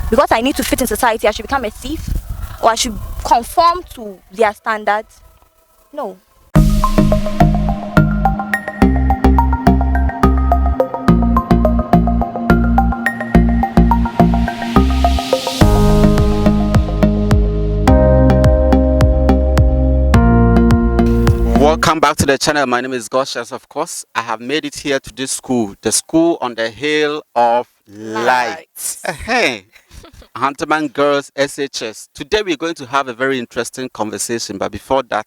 because I need to fit in society, I should become a thief, or I should conform to their standards. No. Welcome back to the channel. My name is Gosh. As of course, I have made it here to this school, the school on the hill of light. Hey, Ahantaman Girls SHS. Today we're going to have a very interesting conversation, but before that,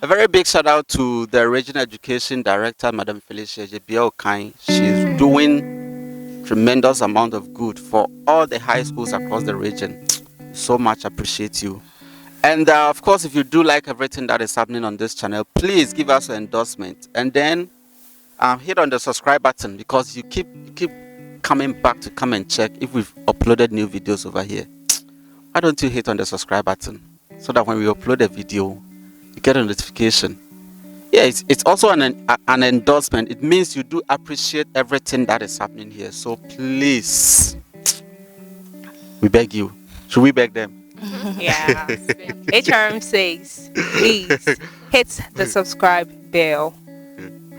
a very big shout out to the Regional Education Director, Madam Felicia Jebiaokai. She's doing tremendous amount of good for all the high schools across the region. So much appreciate you. And of course, if you do like everything that is happening on this channel, please give us an endorsement, and then hit on the subscribe button, because you keep coming back to come and check if we've uploaded new videos over here. Why don't you hit on the subscribe button so that when we upload a video, you get a notification? Yeah, it's also an endorsement. It means you do appreciate everything that is happening here. So please, we beg you. Should we beg them? Yeah. HRM says, please hit the subscribe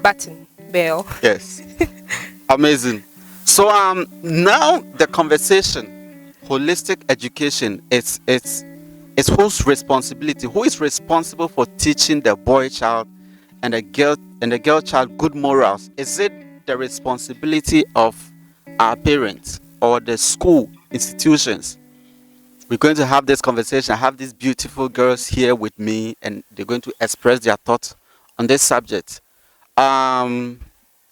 button. Yes. Amazing. So now the conversation, holistic education, it's whose responsibility? Who is responsible for teaching the boy child and the girl child good morals? Is it the responsibility of our parents or the school institutions? We're going to have this conversation. I have these beautiful girls here with me, and they're going to express their thoughts on this subject.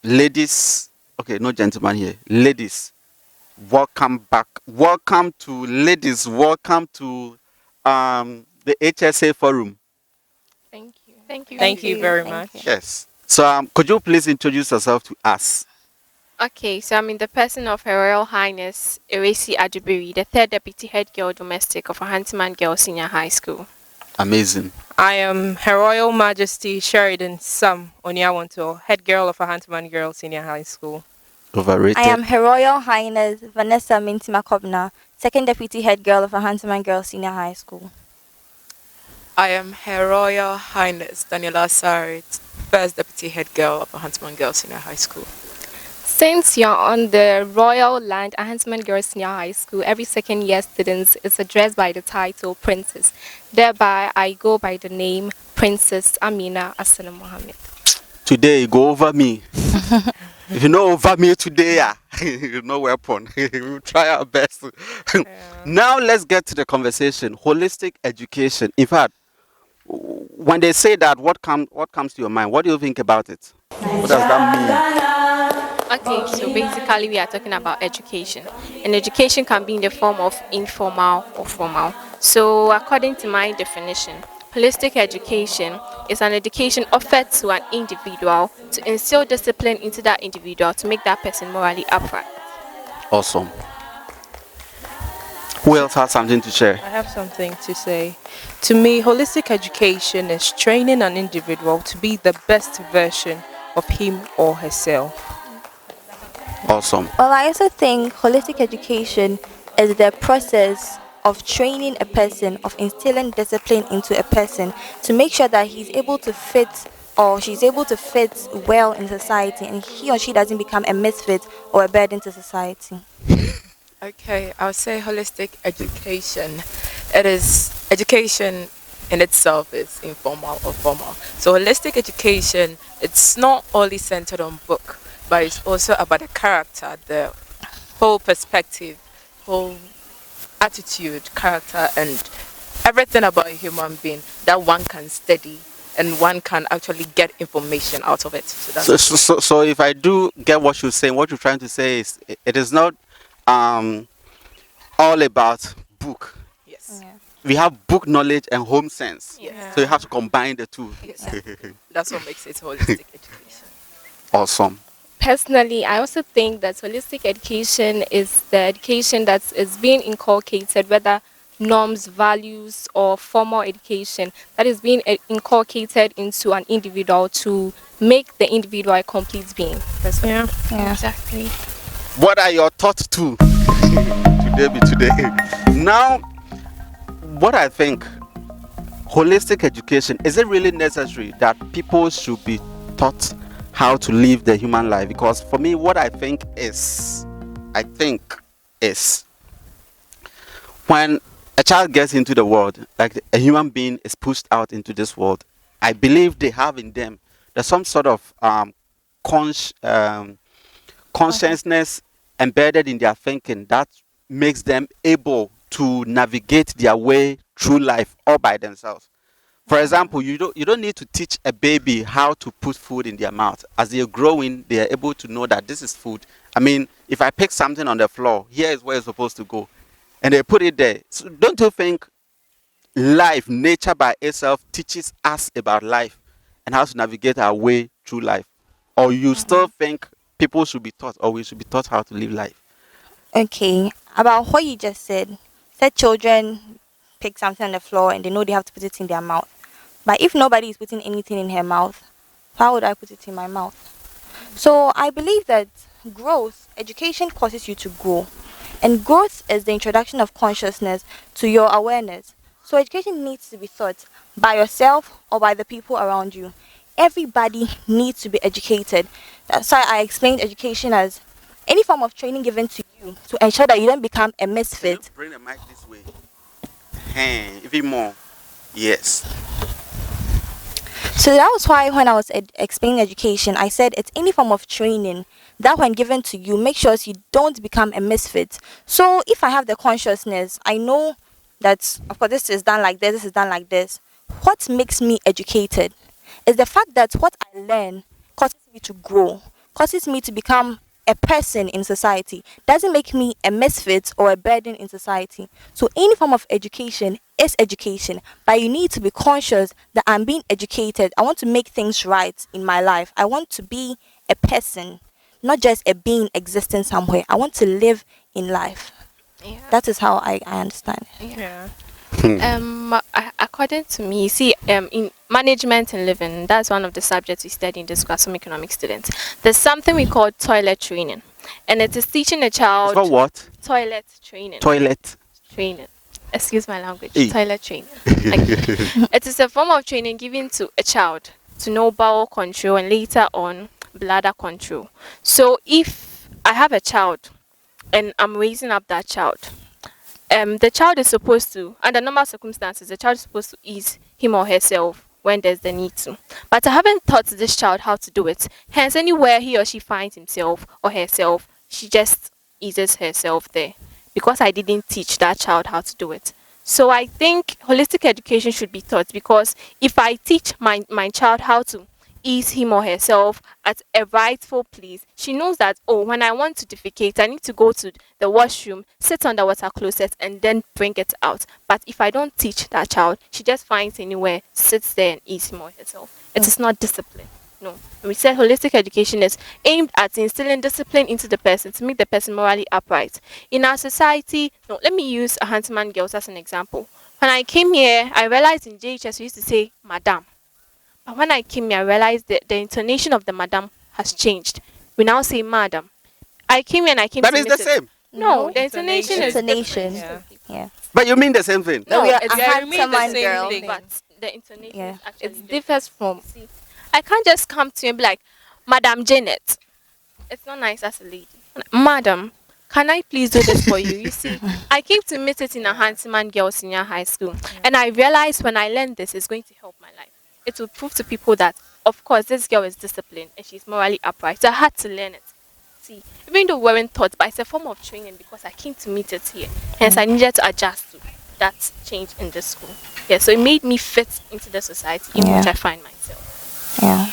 Ladies, okay, no gentlemen here. Ladies, welcome back. Welcome to ladies. Welcome to the HSA forum. Thank you. Thank you very much. Yes. So could you please introduce yourself to us? Okay, so I'm in the person of Her Royal Highness Eresi Adubiri, the 3rd Deputy Head Girl Domestic of Ahantaman Girls Senior High School. Amazing. I am Her Royal Majesty Sheridan Sam Onyawanto, Head Girl of Ahantaman Girls Senior High School. Overrated. I am Her Royal Highness Vanessa Mintima Kobna, 2nd Deputy Head Girl of Ahantaman Girls Senior High School. I am Her Royal Highness Daniela Sarit, 1st Deputy Head Girl of Ahantaman Girls Senior High School. Since you're on the royal land, Ahantaman Girls Senior High School, every second year students is addressed by the title Princess. Thereby, I go by the name Princess Amina Asana Mohammed. Today, go over me. If you know over me today, no weapon. We'll try our best. Now, let's get to the conversation. Holistic education. In fact, when they say that, what comes to your mind? What do you think about it? What does that mean? Okay, so basically we are talking about education. And education can be in the form of informal or formal. So according to my definition, holistic education is an education offered to an individual to instill discipline into that individual to make that person morally upright. Awesome. Who else has something to share? I have something to say. To me, holistic education is training an individual to be the best version of him or herself. Awesome. Well, I also think holistic education is the process of training a person, of instilling discipline into a person to make sure that he's able to fit or she's able to fit well in society, and he or she doesn't become a misfit or a burden to society. Okay, I would say holistic education. It is education in itself is informal or formal. So holistic education, it's not only centered on book, but it's also about the character, the whole perspective, whole attitude, character, and everything about a human being that one can study and one can actually get information out of it. So if I do get what you're saying, what you're trying to say is it is not all about book. Yes. Yeah. We have book knowledge and home sense. Yes. So you have to combine the two. Yes. That's what makes it holistic education. Awesome. Personally, I also think that holistic education is the education that is being inculcated, whether norms, values, or formal education that is being inculcated into an individual to make the individual a complete being. Yeah. Exactly. What are your thoughts too? Today be today. Now, what I think, holistic education, is it really necessary that people should be taught how to live the human life? Because for me, what I think is when a child gets into the world, like a human being is pushed out into this world, I believe they have in them there's some sort of consci- um, consciousness embedded in their thinking that makes them able to navigate their way through life all by themselves. For example, you don't need to teach a baby how to put food in their mouth. As they are growing, they are able to know that this is food. I mean, if I pick something on the floor, here is where it's supposed to go, and they put it there. So don't you think life, nature by itself, teaches us about life and how to navigate our way through life? Or you still think people should be taught, or we should be taught how to live life? Okay, about what you just said children pick something on the floor and they know they have to put it in their mouth. But if nobody is putting anything in her mouth, how would I put it in my mouth? So I believe that education causes you to grow. And growth is the introduction of consciousness to your awareness. So education needs to be taught by yourself or by the people around you. Everybody needs to be educated. That's why I explained education as any form of training given to you to ensure that you don't become a misfit. Bring the mic this way. Hey, even more. Yes. So that was why when I was explaining education, I said it's any form of training that when given to you, make sure you don't become a misfit. So if I have the consciousness, I know that, of course, this is done like this is done like this. What makes me educated is the fact that what I learn causes me to grow, causes me to become a person in society, doesn't make me a misfit or a burden in society. So any form of education is education, but you need to be conscious that I'm being educated. I want to make things right in my life. I want to be a person, not just a being existing somewhere. I want to live in life. Yeah. That is how I understand. Yeah. According to me, see, in management and living, that's one of the subjects we study in this class, some economic students. There's something we call toilet training, and it is teaching a It's child for what? toilet training. Toilet. Training. Excuse my language. Eh. Toilet training. Like, it is a form of training given to a child to know bowel control and later on bladder control. So if I have a child and I'm raising up that child, the child is supposed to, under normal circumstances, the child is supposed to ease him or herself when there's the need to. But I haven't taught this child how to do it. Hence, anywhere he or she finds himself or herself, she just eases herself there because I didn't teach that child how to do it. So I think holistic education should be taught, because if I teach my child how to ease him or herself at a rightful place, she knows that, oh, when I want to defecate, I need to go to the washroom, sit on the water closet, and then bring it out. But if I don't teach that child, she just finds anywhere, sits there, and eats him or herself. It is not discipline. No. We said holistic education is aimed at instilling discipline into the person to make the person morally upright. In our society, no, let me use Ahantaman girls as an example. When I came here, I realized in JHS we used to say madam. But when I came here, I realized that the intonation of the madam has changed. We now say madam. I came here and I came That to is miss the it. same. No, the intonation is Intonation. different. Yeah. But you mean the same thing? No, we are it's Yeah, you mean the Ahantaman same girl. thing. but the intonation Yeah. is actually It different. differs from. See, I can't just come to you and be like, Madam Janet. It's not nice as a lady. Madam, can I please do this for you? You see, I came to meet it in a Hanselman Girls Senior High School, and I realized when I learned this, it's going to help my life. It will prove to people that, of course, this girl is disciplined and she's morally upright. So I had to learn it. See, even though we weren't taught, but it's a form of training because I came to meet it here. Hence, I needed to adjust to that change in the school. Yeah, so it made me fit into the society in Yeah. which I find myself. Yeah.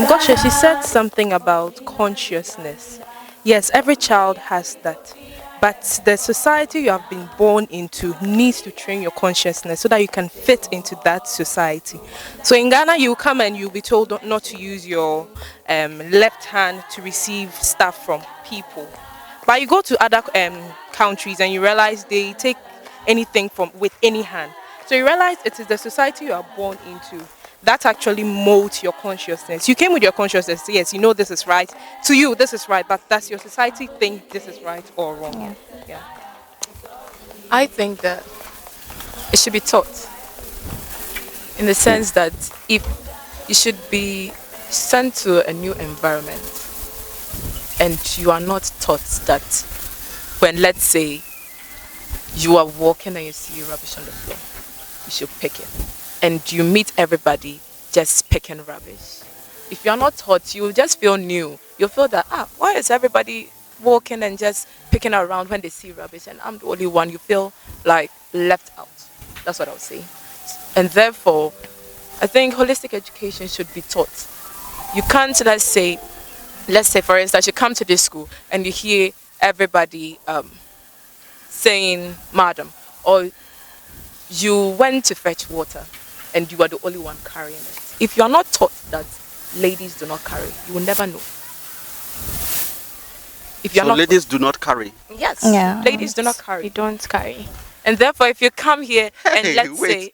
Gosha, she said something about consciousness. Yes, every child has that. But the society you have been born into needs to train your consciousness so that you can fit into that society. So in Ghana, you come and you'll be told not to use your left hand to receive stuff from people. But you go to other countries and you realize they take anything from with any hand. So you realize it is the society you are born into that actually molds your consciousness. You came with your consciousness, yes, you know this is right. To you, this is right, but does your society think this is right or wrong? Yeah. Yeah. I think that it should be taught in the sense that if you should be sent to a new environment and you are not taught that when, let's say, you are walking and you see rubbish on the floor, you should pick it. And you meet everybody just picking rubbish. If you're not taught, you just feel new. You feel that, why is everybody walking and just picking around when they see rubbish and I'm the only one? You feel like left out. That's what I would say. And therefore, I think holistic education should be taught. You can't, let's say for instance, you come to this school and you hear everybody saying madam, or you went to fetch water and you are the only one carrying it. If you are not taught that ladies do not carry, you will never know. If you are So not ladies do not carry. yes, Yeah. ladies do not carry. We don't carry. And therefore, if you come here and Hey, let's wait. say,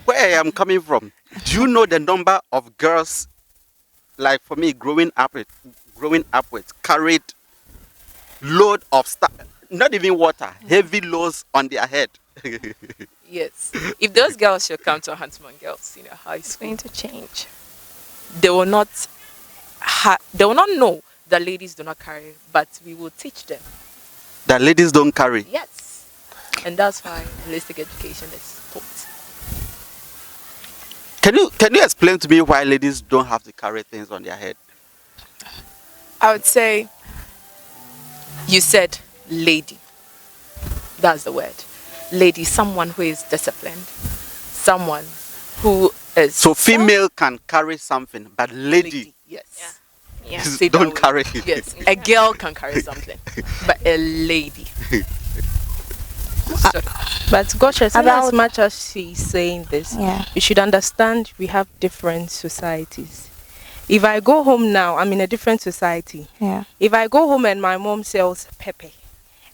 Where I am coming from, do you know the number of girls, like for me, growing up with, carried load of stuff, not even water, heavy loads on their head. yes, if those girls should come to Ahantaman Girls Senior High It's School, going to change. they will not know that ladies do not carry, but we will teach them. That ladies don't carry. Yes, and that's why holistic education is taught. Can you explain to me why ladies don't have to carry things on their head? I would say, you said lady. That's the word. Lady, someone who is disciplined, someone who is So female can carry something, but lady Yes. Yeah. Say that don't word. carry. Yes, a girl can carry something, but a lady. But gosh, as About- much as she's saying this, Yeah. you should understand we have different societies. If I go home now, I'm in a different society. Yeah. If I go home and my mom sells pepper,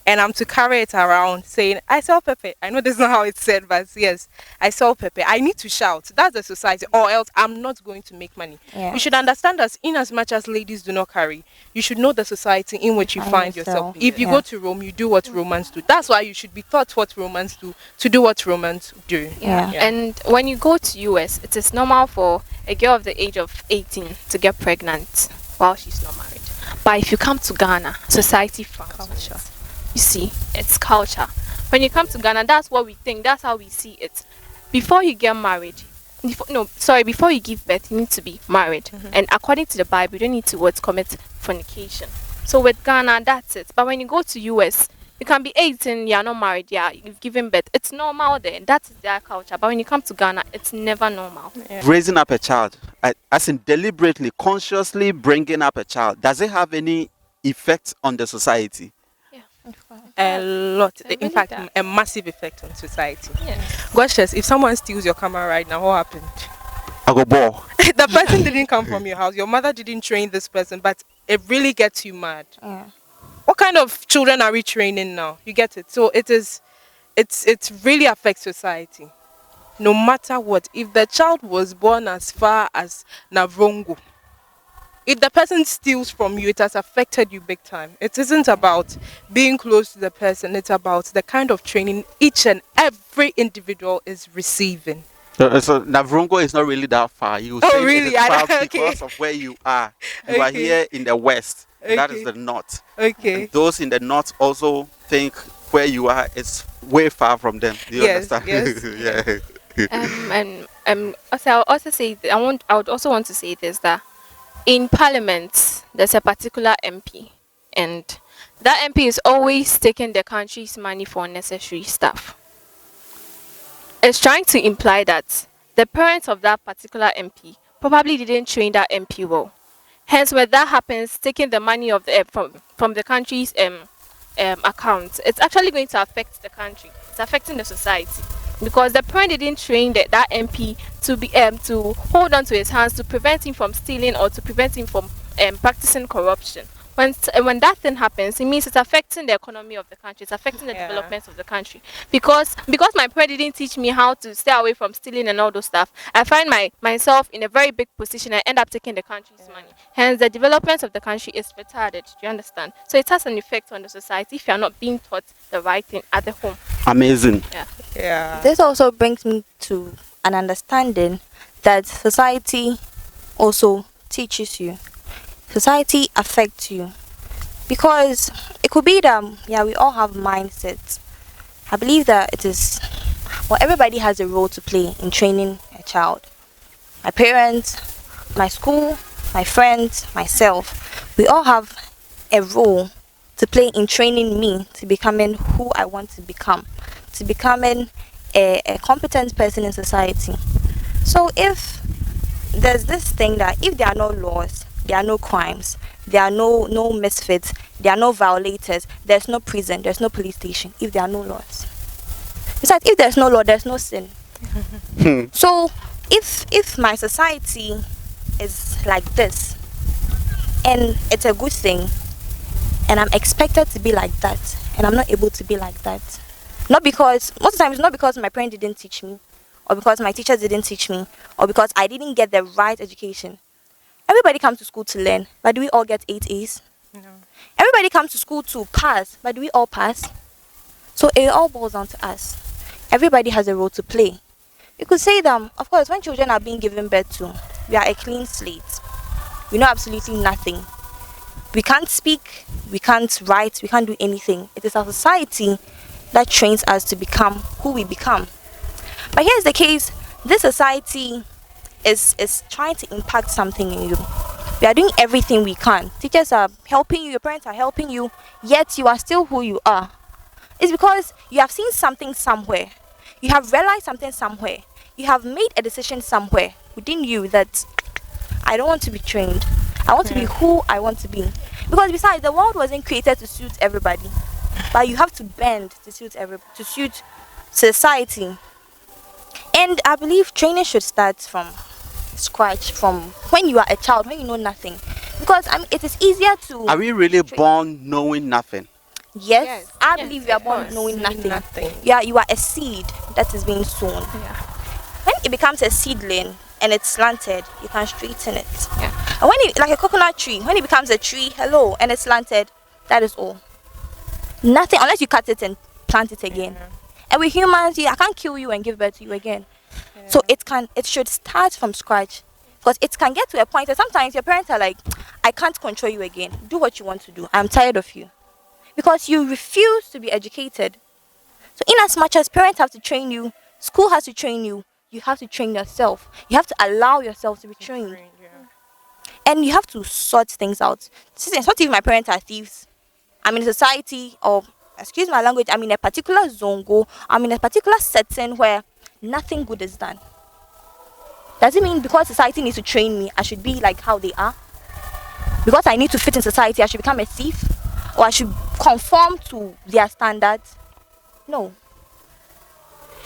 and I'm to carry it around saying, I sell pepper. I know this is not how it's said, but yes, I sell pepper. I need to shout. That's the society, or else I'm not going to make money. Yeah. You should understand that in as much as ladies do not carry, you should know the society in which you Find find yourself. yourself. If you Yeah. go to Rome, you do what Romans do. That's why you should be taught what Romans do, to do what Romans do. Yeah. And when you go to US, it is normal for a girl of the age of 18 to get pregnant while she's not married. But if you come to Ghana, society frowns on it. You see, it's culture. When you come to Ghana, that's what we think. That's how we see it. Before you get married, before you give birth, you need to be married. And according to the Bible, you don't need to commit fornication. So with Ghana, that's it. But when you go to US, you can be 18, you're not married, yeah, you've given birth. It's normal there. That is their culture. But when you come to Ghana, it's never normal. Raising up a child, as in deliberately, consciously bringing up a child, does it have any effect on the society? A lot. It In really fact, does. a massive effect on society. Yes. Gosh, if someone steals your camera right now, what happened? I go ball. The person didn't come from your house. Your mother didn't train this person, but it really gets you mad. Yeah. What kind of children are we training now? You get it? So it really affects society. No matter what, if the child was born as far as Navrongo, if the person steals from you, it has affected you big time. It isn't about being close to the person, it's about the kind of training each and every individual is receiving. So Navrongo is not really that far. You Oh, say really? it is far Okay. because of where you are. You are Okay. here in the west. That is Okay. the north. Okay. And those in the north also think where you are is way far from them. Do you Yes, understand? yes. And also, I'll also say I would also want to say this, that in Parliament there's a particular MP, and that MP is always taking the country's money for unnecessary stuff. It's trying to imply that the parents of that particular MP probably didn't train that MP well. Hence, when that happens, taking the money of the from the country's account, it's actually going to affect the country. It's affecting the society because the parent didn't train that MP to be to hold on to his hands to prevent him from stealing or to prevent him from practicing corruption. when that thing happens, it means it's affecting the economy of the country. It's affecting the Yeah. development of the country. Because my parents didn't teach me how to stay away from stealing and all those stuff, I find myself in a very big position. I end up taking the country's money. Hence, the development of the country is retarded. Do you understand? So it has an effect on the society if you are not being taught the right thing at the home. Amazing. Yeah. Yeah. This also brings me to an understanding that society also teaches you. Society affects you. Because it could be that, yeah, we all have mindsets. I believe that it is, well, everybody has a role to play in training a child. My parents, my school, my friends, myself, we all have a role to play in training me to becoming who I want to become, to becoming a competent person in society. So if there's this thing that if there are no laws, there are no crimes, there are no misfits, there are no violators, there's no prison, there's no police station if there are no laws. Besides, if there's no law, there's no sin. So if my society is like this and it's a good thing and I'm expected to be like that and I'm not able to be like that, not because most of the time it's not because my parents didn't teach me or because my teachers didn't teach me or because I didn't get the right education. Everybody comes to school to learn, but do we all get 8 A's? No. Everybody comes to school to pass, but do we all pass? So it all boils down to us. Everybody has a role to play. You could say that, of course, when children are being given birth to, we are a clean slate. We know absolutely nothing. We can't speak, we can't write, we can't do anything. It is our society that trains us to become who we become. But here's the case, this society is trying to impact something in you. We are doing everything we can. Teachers are helping you, your parents are helping you, yet you are still who you are. It's because you have seen something somewhere. You have realized something somewhere. You have made a decision somewhere within you that I don't want to be trained. I want to be who I want to be. Because besides, the world wasn't created to suit everybody. But you have to bend to suit society. And I believe training should start from scratch, from when you are a child, when you know nothing. Because it is easier to... Are we really born knowing nothing? Yes, I Yes, believe you are of born course. knowing nothing. Nothing. Yeah, you are a seed that is being sown. Yeah. When it becomes a seedling and it's slanted, you can straighten it. Yeah. And when it, like a coconut tree, when it becomes a tree, hello, and it's slanted, that is all. Nothing unless you cut it and plant it again. And with humans, I can't kill you and give birth to you again. So it should start from scratch. Because it can get to a point that sometimes your parents are like, I can't control you again. Do what you want to do. I'm tired of you. Because you refuse to be educated. So in as much as parents have to train you, school has to train you, you have to train yourself. You have to allow yourself to be trained. And you have to sort things out. It's not even my parents are thieves. I'm in a society, or excuse my language, I'm in a particular zongo, I'm in a particular setting where nothing good is done. Does it mean because society needs to train me, I should be like how they are? Because I need to fit in society, I should become a thief? Or I should conform to their standards? No.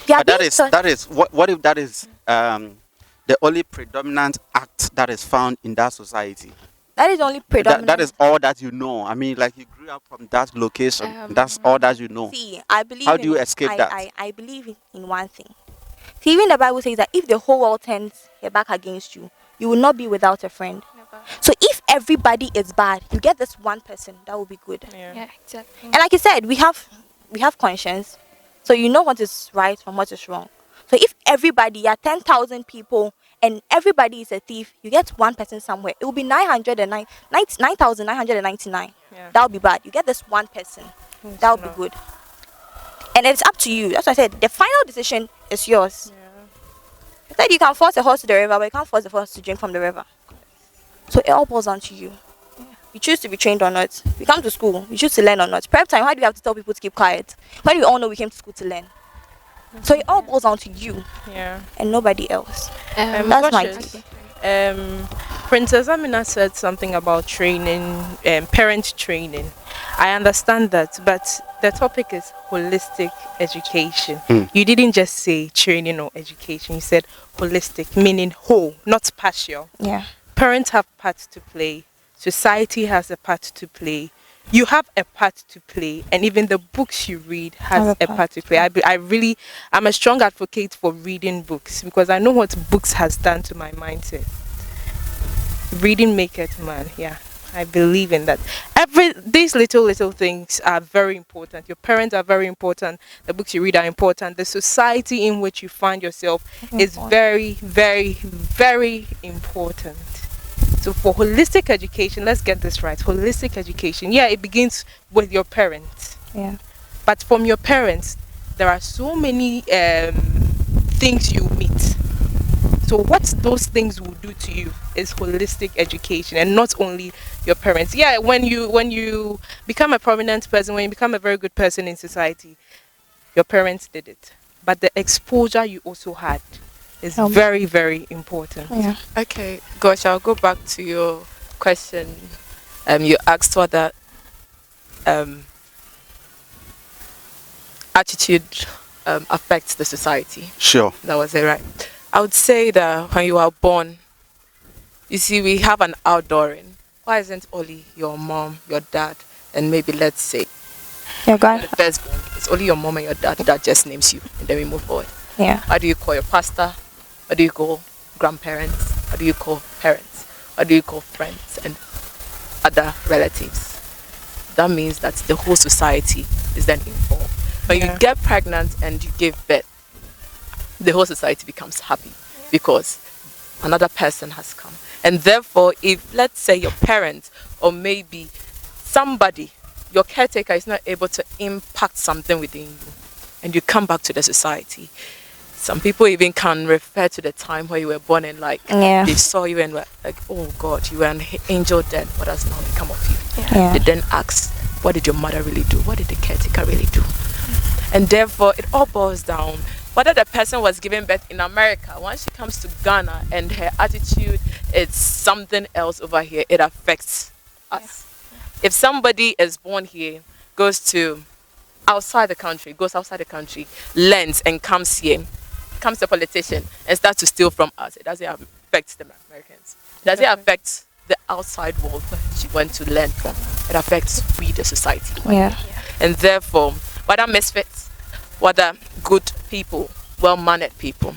But that is what if that is the only predominant act that is found in that society? That is only predominant. That is all that you know. I mean, like you grew up from that location. That's all that you know. See, I believe How do you escape that? I believe in one thing. See, even the Bible says that if the whole world turns their back against you, you will not be without a friend. Never. So if everybody is bad, you get this one person that will be good. Yeah, exactly. And like you said, we have conscience, so you know what is right from what is wrong. So if everybody are 10,000 people and everybody is a thief, you get one person somewhere. It will be 9,999. Yeah. That will be bad. You get this one person. That will be good. And it's up to you. That's why I said the final decision is yours. I said you can force a horse to the river, but you can't force the horse to drink from the river. So it all boils down to you. You choose to be trained or not. We come to school, we choose to learn or not. Prep time, why do we have to tell people to keep quiet? When we all know we came to school to learn. So it all boils down to you and nobody else. That's my Cautious. Princess Amina said something about training, parent training. I understand that, but the topic is holistic education. You didn't just say training or education. You said holistic, meaning whole, not partial. Yeah. Parents have parts to play society has a part to play. You have a part to play, and even the books you read has Have a a part to play. I'm a strong advocate for reading books because I know what books has done to my mindset. Reading maketh man. Yeah, I believe in that. These little things are very important. Your parents are very important. The books you read are important. The society in which you find yourself is Important. very, very, very important. So for holistic education, let's get this right. Holistic education, yeah, it begins with your parents. Yeah. But from your parents, there are so many things you meet. So what those things will do to you is holistic education, and not only your parents. Yeah, when you become a prominent person, when you become a very good person in society, your parents did it. But the exposure you also had is Um, very, very important. Yeah. Okay, gosh, I'll go back to your question. You asked whether um, attitude affects the society. Sure. That was it, right? I would say that when you are born, you see, we have an outdooring. Why isn't only your mom, your dad, and maybe let's say Your the grand. firstborn? It's only your mom and your dad that just names you, and then we move forward. Yeah. What do you call your pastor? What do you call grandparents? What do you call parents? What do you call friends and other relatives? That means that the whole society is then involved. When you get pregnant and you give birth, the whole society becomes happy because another person has come. And therefore, if let's say your parents or maybe somebody, your caretaker is not able to impact something within you, and you come back to the society, some people even can refer to the time where you were born and like Yeah. they saw you and were like, oh God, you were an angel then. What has now become of you? Yeah. They then ask, what did your mother really do? What did the caretaker really do? And therefore, it all boils down whether the person was giving birth in America. Once she comes to Ghana and her attitude is something else over here, it affects us. If somebody is born here, goes outside the country, learns and comes here, becomes a politician and starts to steal from us, it doesn't affect the Americans. It doesn't affect the outside world where she went to learn from. It affects we, the society. Yeah. And therefore, whether misfits, whether good people, well-mannered people,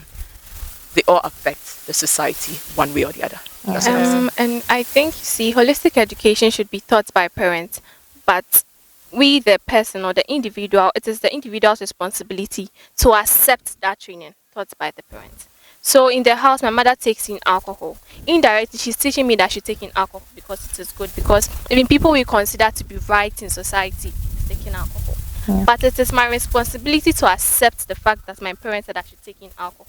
they all affect the society one way or the other. That's what I'm saying. And I think, see, holistic education should be taught by parents, but we, the person or the individual, it is the individual's responsibility to accept that training taught by the parents. So in the house, my mother takes in alcohol. Indirectly, she's teaching me that I should take in alcohol because it is good. Because even people we consider to be right in society is taking alcohol. Yeah. But it is my responsibility to accept the fact that my parents said I should take in alcohol.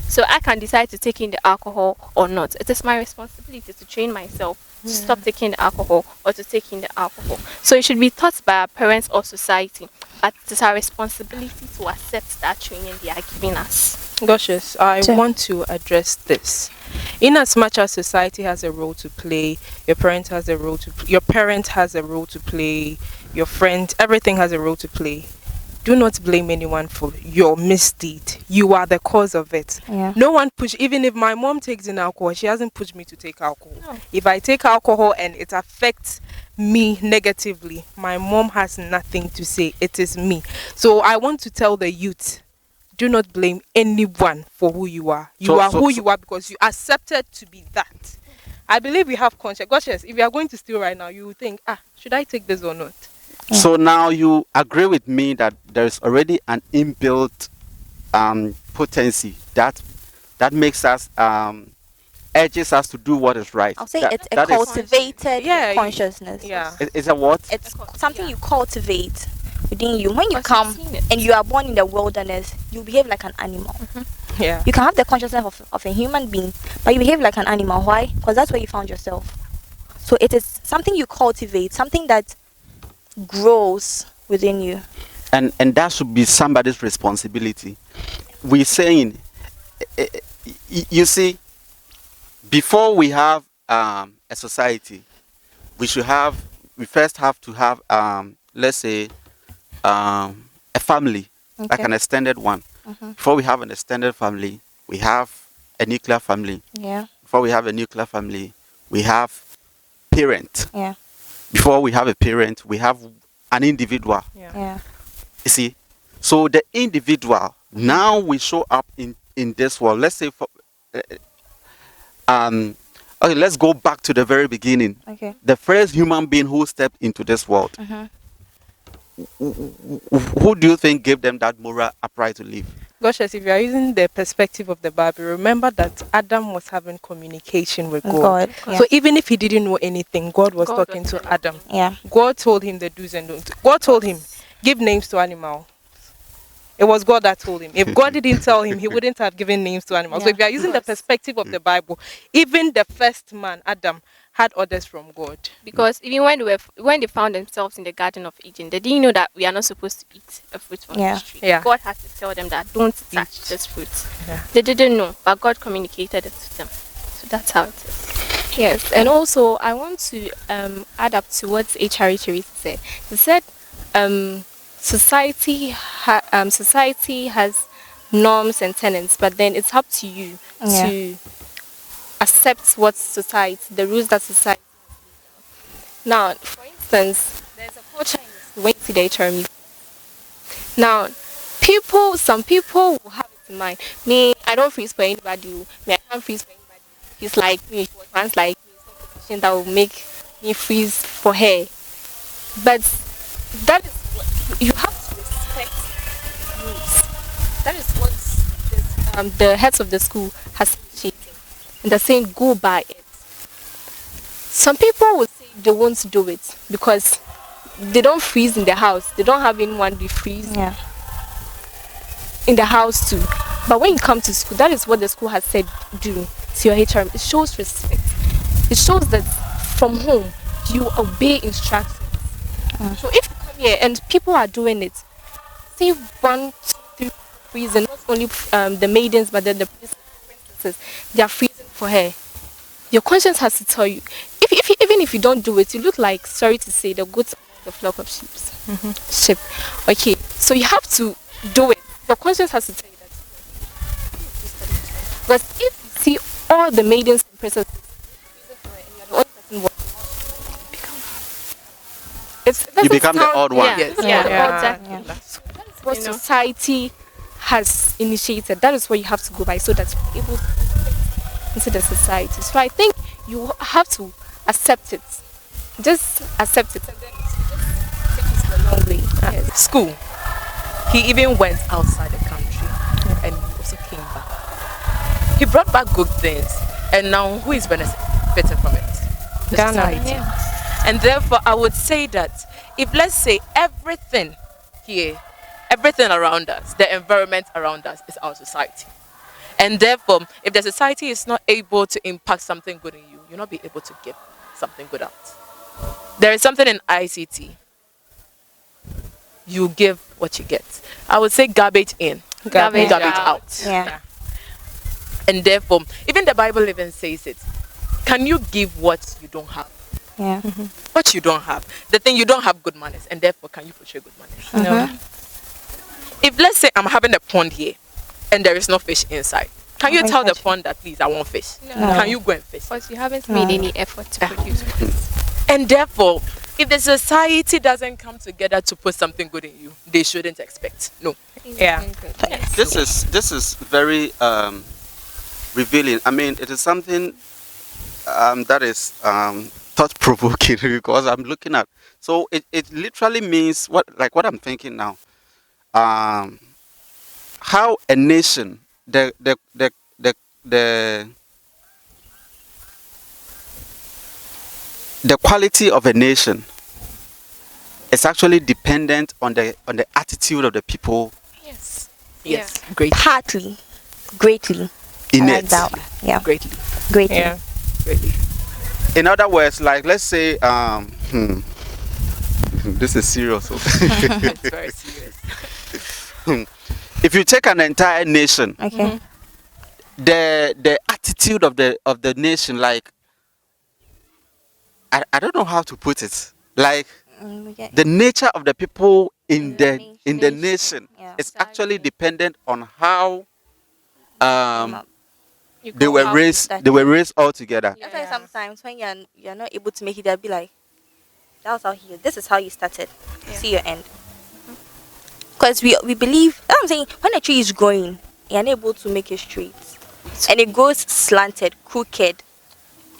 So I can decide to take in the alcohol or not. It is my responsibility to train myself to stop taking the alcohol or to take in the alcohol. So it should be taught by our parents or society. But it is our responsibility to accept that training they are giving us. Goshers, I Sure. want to address this. In as much as society has a role to play, your parent has a role to your parent has a role to play, your friend, everything has a role to play. Do not blame anyone for your misdeed. You are the cause of it. Yeah. No one push. Even if my mom takes in alcohol, she hasn't pushed me to take alcohol. No. If I take alcohol and it affects me negatively, my mom has nothing to say. It is me. So I want to tell the youth, do not blame anyone for who you are. You are who you are because you accepted to be that. I believe we have conscience. Gosh, yes, if you are going to steal right now, you will think, should I take this or not? So now you agree with me that there is already an inbuilt potency that makes us urges us to do what is right. I'll say That- it's a that is- cultivated Yeah, consciousness. Yeah. is a what? It's something you cultivate within you. When you Because come you've seen it. and you are born in the wilderness, you behave like an animal. Yeah. You can have the consciousness of a human being, but you behave like an animal. Why? Because that's where you found yourself. So it is something you cultivate, something that grows within you. And that should be somebody's responsibility. We're saying, you see, before we have a society, we first have to have let's say a family, like Okay. an extended one. Before we have an extended family, we have a nuclear family. Yeah. Before we have a nuclear family, we have parent. Yeah. Before we have a parent, we have an individual. Yeah. You see, so the individual now we show up in this world. Let's say okay, let's go back to the very beginning. Okay. The first human being who stepped into this world. Who do you think gave them that moral upright to live? Gosh, if you are using the perspective of the Bible, remember that Adam was having communication with God. Yeah. So even if he didn't know anything, God was God talking was to Adam. Yeah. God told him the do's and don'ts. God told him, give names to animals. It was God that told him. If God didn't tell him, he wouldn't have given names to animals. So Yeah. if you are using the perspective of the Bible, even the first man, Adam, had orders from God. Because even when they found themselves in the Garden of Eden, they didn't know that we are not supposed to eat a fruit from Yeah. this tree. Yeah. God had to tell them that don't touch this fruit. Yeah. They didn't know, but God communicated it to them. So that's how it is. Yes, and also I want to add up to what H.R. Teresa said. He said society has norms and tenets, but then it's up to you Yeah. to accept what society, the rules that society. Now, for instance, there's a culture in this when you see the HR music. Now, some people will have it in mind. Me, I don't freeze for anybody. Me, I can't freeze for anybody. He's like me. He was once like me. It's not a position that will make me freeze for her. But that is what you have to respect rules. That is what the heads of the school has initiated. And they're saying go by it. Some people will say they won't do it because they don't freeze in the house. They don't have anyone to freeze Yeah. in the house too. But when you come to school, that is what the school has said do to your HR. It shows respect. It shows that from home you obey instructions. So if you come here and people are doing it, say 1, 2, 3 freezing, not only the maidens but then the princesses, they are freezing for her. Your conscience has to tell you. Even if you don't do it, you look like, sorry to say, the goats among the flock of sheep. Sheep. Okay, so you have to do it. Your conscience has to tell you that. But if you see all the maidens and princesses, and you're the only person You become the odd one. Yeah, Yes. exactly. Yeah. That is what society has initiated. That is what you have to go by, so that you're able to fit into the society. So I think you have to accept it. Just accept it, and then take it to a long way. Yes. School. He even went outside the country and he also came back. He brought back good things, and now who is benefiting from it? The Ghana. society. Yeah. And therefore, I would say that if, let's say, everything here, everything around us, the environment around us is our society. And therefore, if the society is not able to impact something good in you, you'll not be able to give something good out. There is something in ICT. You give what you get. I would say garbage in, Garbage out. Yeah. And therefore, even the Bible even says it. Can you give what you don't have? Yeah. What you don't have. The thing you don't have good manners, and therefore can you portray good manners? No. If let's say I'm having a pond here and there is no fish inside, can you Okay, tell the gotcha. pond that please I want fish? No. Can you go and fish? Because you haven't made any effort to produce one. And therefore, if the society doesn't come together to put something good in you, they shouldn't expect. No. Yeah. Yes. This is very revealing. I mean, it is something that is thought provoking because I'm looking at. So it literally means what I'm thinking now. How a nation, the quality of a nation is actually dependent on the attitude of the people Yes. Yes. Great. Partly. Greatly. in I like it. that one. Yeah. Greatly. Greatly. Yeah. Greatly. In other words, like let's say this is serious. It's very serious. If you take an entire nation, Okay. the attitude of the nation, like I don't know how to put it, like We get the nature of the people in the nation. nation Yeah. is actually dependent on how You they go were how you raised. started. They were raised all together. That's why Yeah. sometimes when you're not able to make it, they'll be like, that was how he. This is how you started. Yeah. See your end. Because we believe. That's what I'm saying. When a tree is growing, you're unable to make it straight, and it goes slanted, crooked. It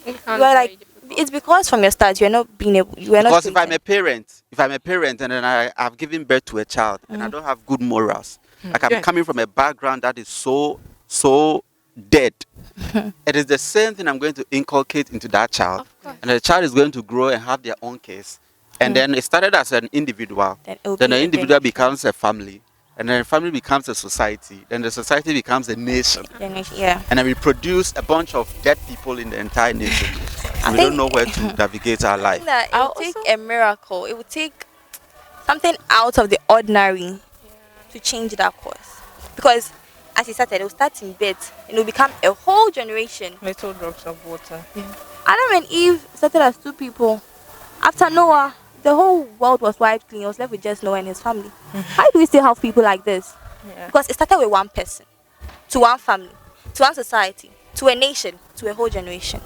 You becomes are very like, difficult. it's because from your start you're not being able. You are not. Because if I'm straightened. a parent, and then I've given birth to a child, and I don't have good morals, like I'm Yeah. coming from a background that is so dead. It is the same thing I'm going to inculcate into that child, Of course. and the child is going to grow and have their own case. And then it started as an individual. Then it'll Then be the a individual generation. becomes a family, and then a family becomes a society. Then the society becomes a nation. Yeah. And then we produce a bunch of dead people in the entire nation. I We think- don't know where to navigate our I life. think that it I'll would take also- a miracle. It would take something out of the ordinary to change that course. Because as he started, it will start in bits and it will become a whole generation. Little drops of water. Adam and Eve started as two people. After Noah, the whole world was wiped clean. It was left with just Noah and his family. Why do we still have people like this? Yeah. Because it started with one person, to one family, to one society, to a nation, to a whole generation.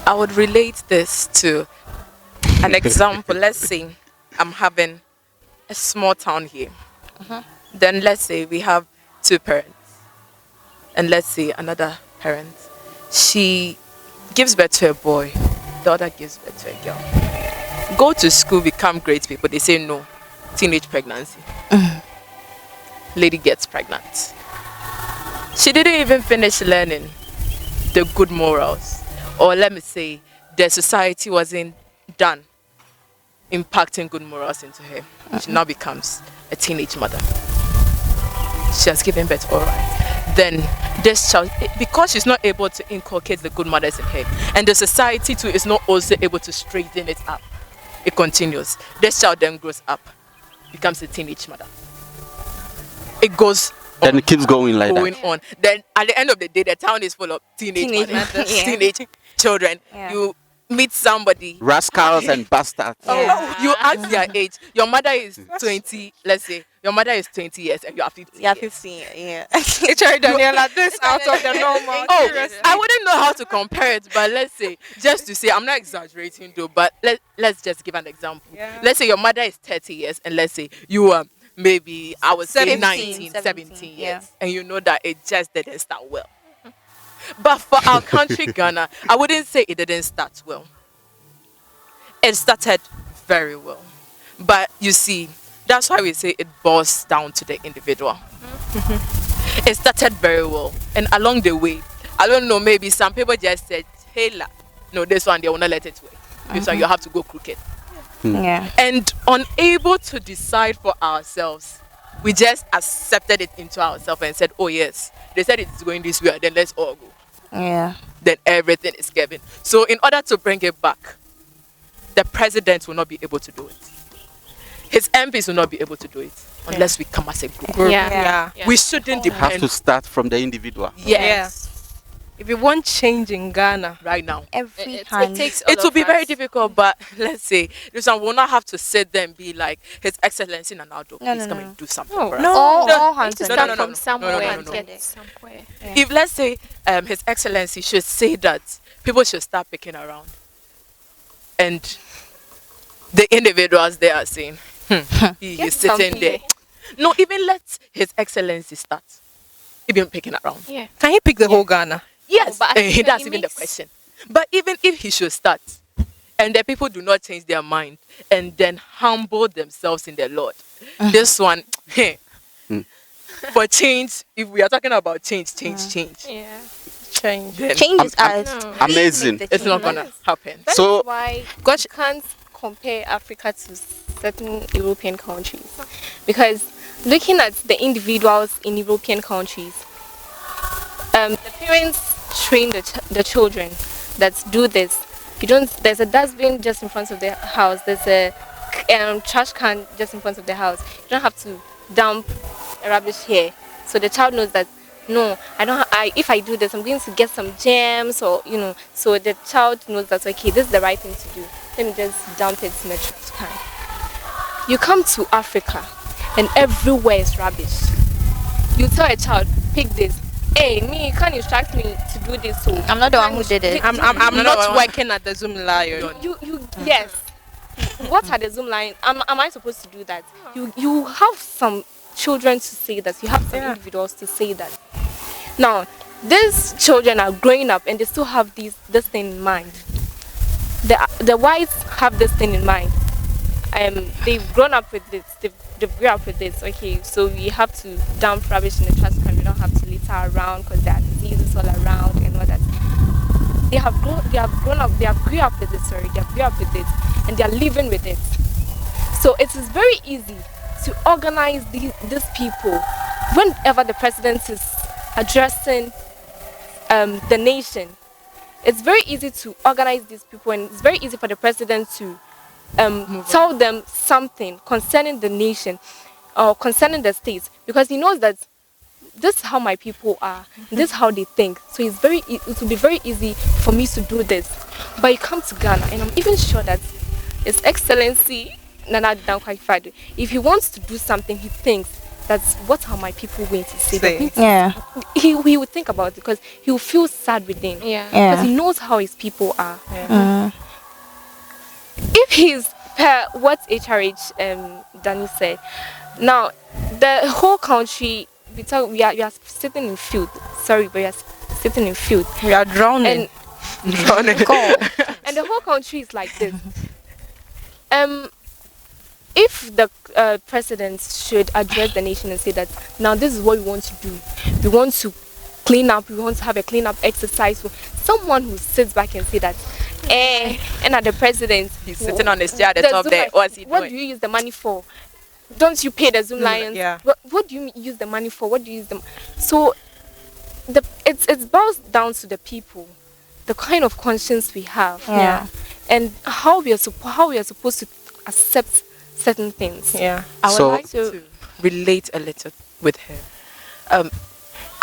I would relate this to an example. Let's say I'm having a small town here. Then let's say we have two parents. And let's say another parent. She gives birth to a boy. The other gives birth to a girl. Go to school, become great people. They say no. Teenage pregnancy. Lady gets pregnant. She didn't even finish learning the good morals, or let me say the society wasn't done impacting good morals into her. She now becomes a teenage mother. She has given birth, all right. Then this child, because she's not able to inculcate the good mothers in her, and the society too is not also able to straighten it up, it continues. This child then grows up, becomes a teenage mother. It goes Then it keeps going like going that. on. Then at the end of the day, the town is full of teenage mothers, yeah. teenage children. Yeah. You meet somebody. Rascals and bastards. Yeah. You ask their age. Your mother is 20. Let's say your mother is 20 years and you are 50. Yeah, years. 15. Yeah. Sorry, Daniela, this out of the normal. Oh, Seriously. I wouldn't know how to compare it, but let's say, just to say, I'm not exaggerating though, but let's just give an example. Yeah. Let's say your mother is 30 years and let's say you are maybe, I would say 17, 19, 17 years, yeah. and you know that it just didn't start well. But for our country, Ghana, I wouldn't say it didn't start well. It started very well. But you see, that's why we say it boils down to the individual. It started very well. And along the way, I don't know, maybe some people just said, hey, no, this one, they will not let it work. This one, you have to go crooked. Yeah. And unable to decide for ourselves, we just accepted it into ourselves and said, oh, yes, they said it's going this way, then let's all go. Yeah. Then everything is given. So in order to bring it back, the president will not be able to do it. His MPs will not be able to do it unless we come as a group. Yeah. We shouldn't You have depend. to start from the individual. Yes. If you want change in Ghana, Right now. Every It hand. takes all It will of be very us. difficult, but let's say this one will not have to sit there and be like, His Excellency Nanado, No, please no, come no. and do something No, for us. no. all We hands need to on No, start deck. no, no, from no. somewhere No, no, no, and no. get somewhere. If let's say His Excellency should say that people should start picking around, and the individuals they are saying, he Get is sitting some there. here. No, even let His Excellency start. Even picking around. Yeah. can he pick the whole Ghana? Yes, but I think that's he even the makes- question. But even if he should start, and the people do not change their mind, and then humble themselves in the Lord, this one, for change, if we are talking about change, change, Yeah. Change. then Change is I'm- us. No. We Amazing. make the it's not change. gonna happen. That So- is why Gosh. you can't compare Africa to certain European countries. Because looking at the individuals in European countries, the parents train the children that do this. You don't. There's a dustbin just in front of the house. There's a trash can just in front of the house. You don't have to dump rubbish here. So the child knows that no, I don't. If I do this, I'm going to get some germs, or So the child knows that okay, this is the right thing to do. Let me just dump it in the trash can. You come to Africa, and everywhere is rubbish. You tell a child, pick this, Hey, me, you can't instruct me to do this. So I'm not the one who did it. I'm No, not no, working at the Zoom Lion. yes. What are the Zoom line? Am I supposed to do that? You have some children to say that. You have some individuals to say that. Now, these children are growing up and they still have this thing in mind. The whites have this thing in mind. They've grown up with this. They've grown up with this. Okay, so we have to dump rubbish in the trash can. We don't have to litter around because there are diseases all around and all that. They have grown up. They have grew up with it. Sorry, they have grew up with it, and they are living with it. So it is very easy to organize these people. Whenever the president is addressing the nation, it's very easy to organize these people, and it's very easy for the president to tell them something concerning the nation or concerning the states, because he knows that this is how my people are, this is how they think. So it will be very easy for me to do this. But you come to Ghana, and I'm even sure that His Excellency Nana Dankwa Ifeanyi, if he wants to do something, he thinks that's what are my people going to say. Say. Yeah. He would think about it because he will feel sad within. Yeah. Because he knows how his people are. If he's per what HRH Danny said, now the whole country we are sitting in field. Sorry, but we are sitting in field. We are drowning. And Drowning. and the whole country is like this. If the president should address the nation and say that now this is what we want to do, we want to clean up, we want to have a clean up exercise. So someone who sits back and say that, and at the president, He's sitting on his chair at the top there. What's he what doing? do you use the money for? Don't you pay the Zoom Lions? Yeah. What do you use the money for? What do you use them? So it boils down to the people, the kind of conscience we have, Yeah. and how we are supposed to accept certain things. Yeah. I would So- like to relate a little with her.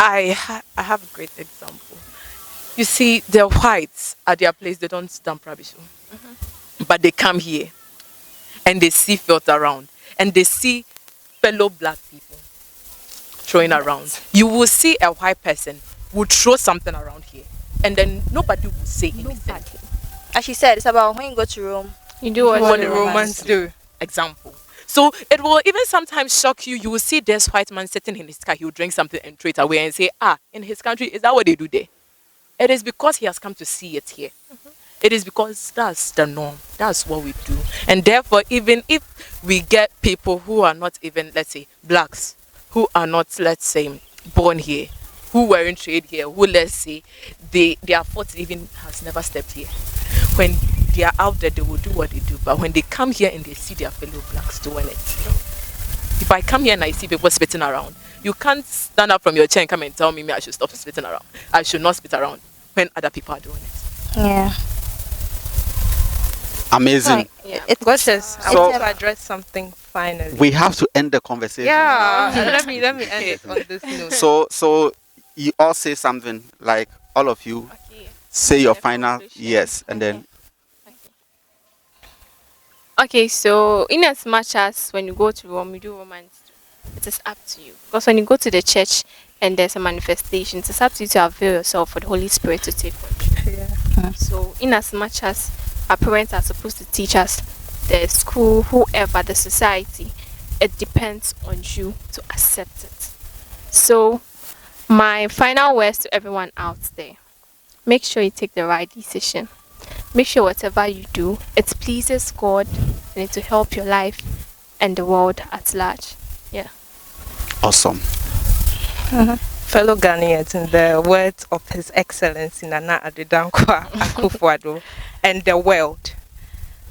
I have a great example. You see, the whites at their place, they don't dump rubbish. But they come here and they see filth around and they see fellow black people throwing around. You will see a white person would throw something around here and then nobody will say anything. Nobody. As she said, it's about when you go to Rome. You do what What you the want. Romans do. Example. So it will even sometimes shock you. You will see this white man sitting in his car. He will drink something and throw it away and say, in his country, is that what they do there? It is because he has come to see it here. It is because that's the norm. That's what we do. And therefore, even if we get people who are not even, let's say, blacks, who are not, let's say, born here, who weren't trained here, who, let's say, their foot even has never stepped here. When they are out there, they will do what they do. But when they come here and they see their fellow blacks doing it, if I come here and I see people spitting around, you can't stand up from your chair and come and tell me I should stop spitting around. I should not spit around when other people are doing it. Yeah. Amazing. Like, Yeah. Gorgeous. I So- want to address something finally. We have to end the conversation. Yeah. let me end it on this note. So you all say something, like all of you Okay. say your The final conclusion. yes, and then Okay, so in as much as when you go to Rome, you do romance, it is up to you. Because when you go to the church and there's a manifestation, it's up to you to avail yourself for the Holy Spirit to take control. Yeah. So in as much as our parents are supposed to teach us, the school, whoever, the society, it depends on you to accept it. So my final words to everyone out there: make sure you take the right decision. Make sure whatever you do, it pleases God and it will help your life and the world at large. Yeah. awesome. Fellow Ghanaians, in the words of His Excellency Nana Adedankwa Akufo-Addo and the world,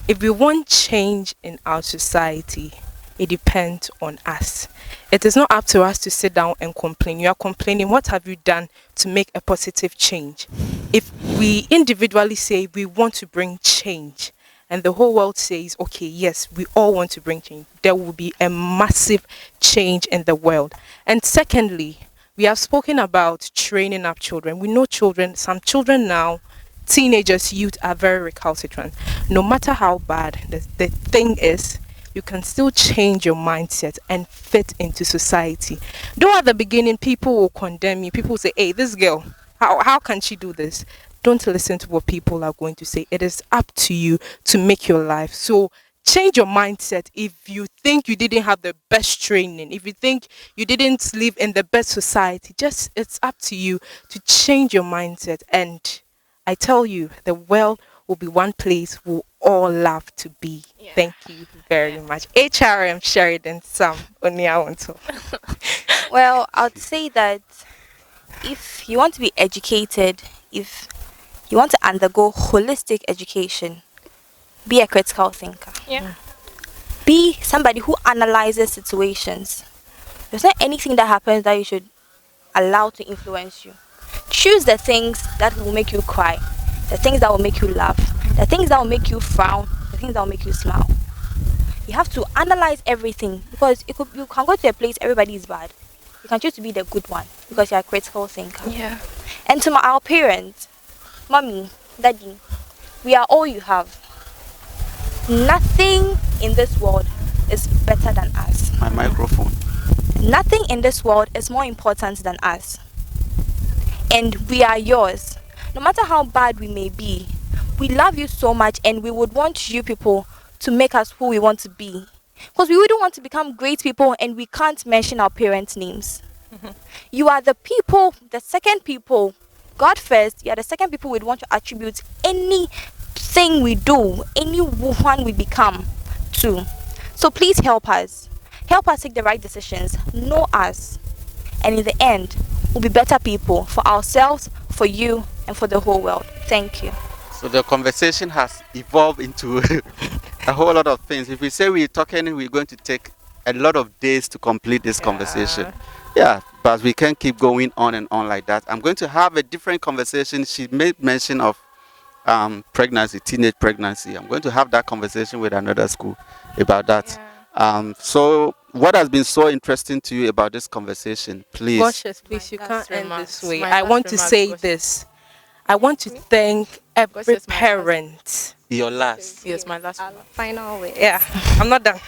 if we want change in our society, it depends on us. It is not up to us to sit down and complain. You are complaining, what have you done to make a positive change? If we individually say we want to bring change, and the whole world says, okay, yes, we all want to bring change, there will be a massive change in the world. And secondly, we have spoken about training up children. We know some children now, teenagers, youth are very recalcitrant. No matter how bad the thing is, you can still change your mindset and fit into society. Though at the beginning, people will condemn you. People will say, hey, this girl, how can she do this? Don't listen to what people are going to say. It is up to you to make your life. So change your mindset. If you think you didn't have the best training, if you think you didn't live in the best society, just it's up to you to change your mindset. And I tell you, the world will be one place we all love to be. Yeah. Thank you very much. HRM Sheridan Sam Oniawonto. Well, I'd say that if you want to be educated, if you want to undergo holistic education, be a critical thinker. Yeah. Be somebody who analyzes situations. There's not anything that happens that you should allow to influence you. Choose the things that will make you cry, the things that will make you laugh, the things that will make you frown, the things that will make you smile. You have to analyze everything because you can go to a place everybody is bad. You can choose to be the good one because you're a critical thinker. Yeah. And to our parents, mommy, daddy, we are all you have. Nothing in this world is better than us. My microphone. Nothing in this world is more important than us. And we are yours. No matter how bad we may be, we love you so much and we would want you people to make us who we want to be. Because we wouldn't want to become great people and we can't mention our parents' names. You are the people, the second people. God first, you are the second people we'd want to attribute anything we do, anyone we become to. So please help us. Help us take the right decisions. Know us. And in the end, we'll be better people for ourselves, for you, and for the whole world. Thank you. So the conversation has evolved into a whole lot of things. If we say we're talking, we're going to take a lot of days to complete this conversation. Yeah, but we can keep going on and on like that. I'm going to have a different conversation. She made mention of pregnancy, teenage pregnancy. I'm going to have that conversation with another school about that. So what has been so interesting to you about this conversation? Please. Gorgeous, please, you My can't last end remarks. this way. My I last want to remarks, say Gorgeous. this. I want to thank every Gorgeous, my last- parent. Your last. Yes, my last one. Final way. Yeah, I'm not done.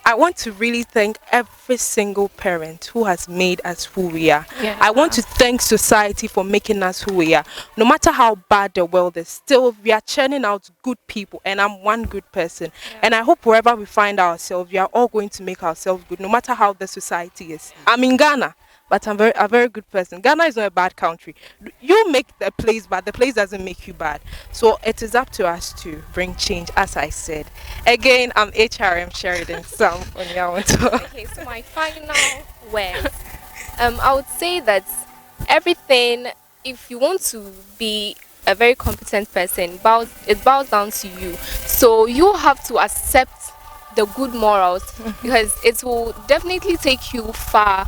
I want to really thank every single parent who has made us who we are. Yeah. I want to thank society for making us who we are. No matter how bad the world is, still we are churning out good people, and I'm one good person. And I hope wherever we find ourselves, we are all going to make ourselves good, no matter how the society is. I'm in Ghana, but I'm a very good person. Ghana is not a bad country. You make the place bad, the place doesn't make you bad. So it is up to us to bring change, as I said. Again, I'm HRM Sheridan Sam Oniawonto. Okay, so my final words. I would say that everything, if you want to be a very competent person, it bows down to you. So you have to accept the good morals because it will definitely take you far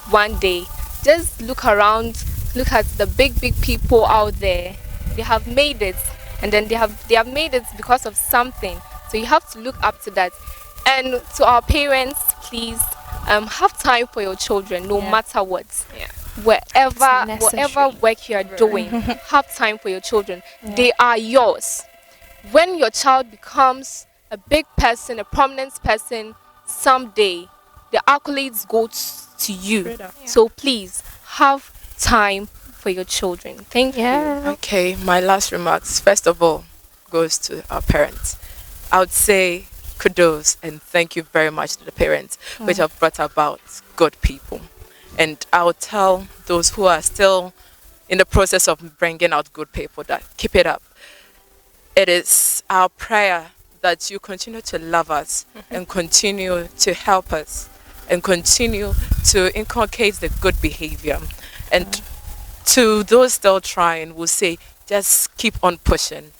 one day. Just look around, look at the big people out there. They have made it, and then they have made it because of something. So you have to look up to that. And to our parents, please have time for your children, no matter what. Yeah. Whatever work you are doing, have time for your children. They are yours. When your child becomes a big person, a prominent person, someday the accolades go to you. So please have time for your children. Thank you. Okay, my last remarks, first of all, goes to our parents. I would say kudos and thank you very much to the parents which have brought about good people. And I would tell those who are still in the process of bringing out good people that keep it up. It is our prayer that you continue to love us and continue to help us and continue to inculcate the good behavior. And to those still trying, we'll say, just keep on pushing.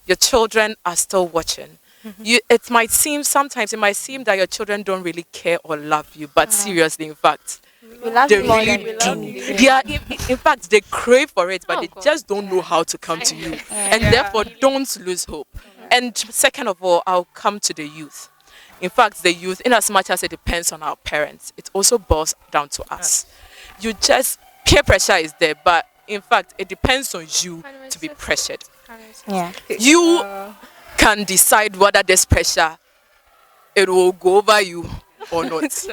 Your children are still watching. It might seem that your children don't really care or love you, but seriously, in fact, We love they you more really than we love do. you. They are, in fact, they crave for it, but Oh, they God. just don't know how to come to you. And therefore, don't lose hope. And second of all, I'll come to the youth. In fact, the youth, in as much as it depends on our parents, it also boils down to us. Peer pressure is there, but in fact, it depends on you to be pressured. Yeah. You can decide whether this pressure it will go over you or not.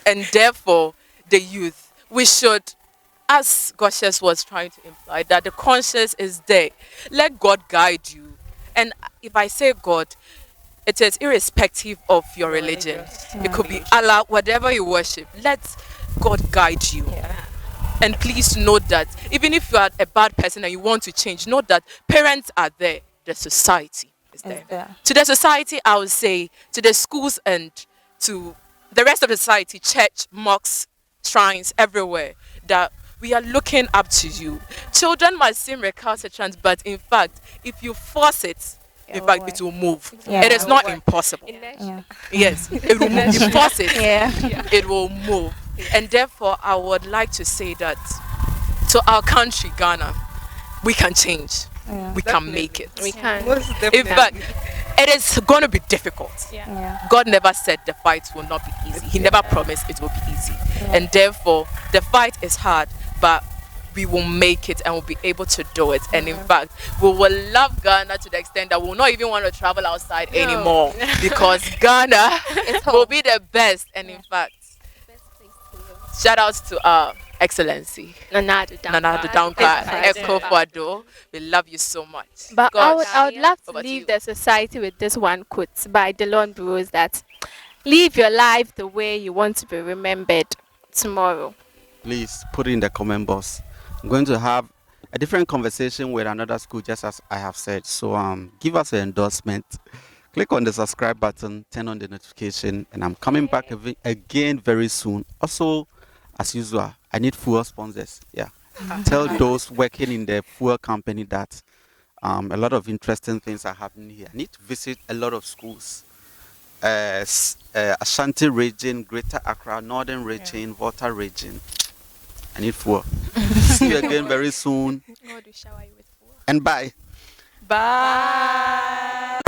And therefore, the youth, we should, as Goshes was trying to imply, that the conscience is there. Let God guide you. And if I say God, it is irrespective of your religion. It could be Allah, whatever you worship. Let God guide you. And please note that even if you are a bad person and you want to change, note that parents are there, the society is there. To the society, I would say, to the schools and to the rest of the society, church, mosques, shrines, everywhere, that we are looking up to you. Children might seem recalcitrant, but in fact, if you force it, in fact, it will move. Yeah. It is not impossible. Yeah. Yes, it will move. You force it, Yeah. it will move. And therefore, I would like to say that to our country, Ghana, we can change. Yeah. We can make it. We can. In fact, it is going to be difficult. Yeah. God never said the fight will not be easy. He never promised it will be easy. And therefore, the fight is hard, but we will make it and we'll be able to do it. And in fact, we will love Ghana to the extent that we'll not even want to travel outside anymore, because Ghana will be the best. And in fact, shout outs to our Excellency Nana Dankwa Echo Kwado. We love you so much. But God, I would love to over to leave you. the society with this one quote by Delon Burrows, that live your life the way you want to be remembered tomorrow. Please put it in the comment box. I'm going to have a different conversation with another school, just as I have said. So give us an endorsement. Click on the subscribe button, turn on the notification, and I'm coming back again very soon. Also, as usual, I need fuel sponsors. Yeah. Tell those working in the fuel company that a lot of interesting things are happening here. I need to visit a lot of schools. Ashanti region, Greater Accra, Northern region, Volta region. I need fuel. See you again very soon. God will shower you with fuel. And bye. Bye.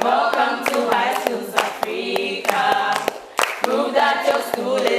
Welcome to High Schools Africa. Prove that your school is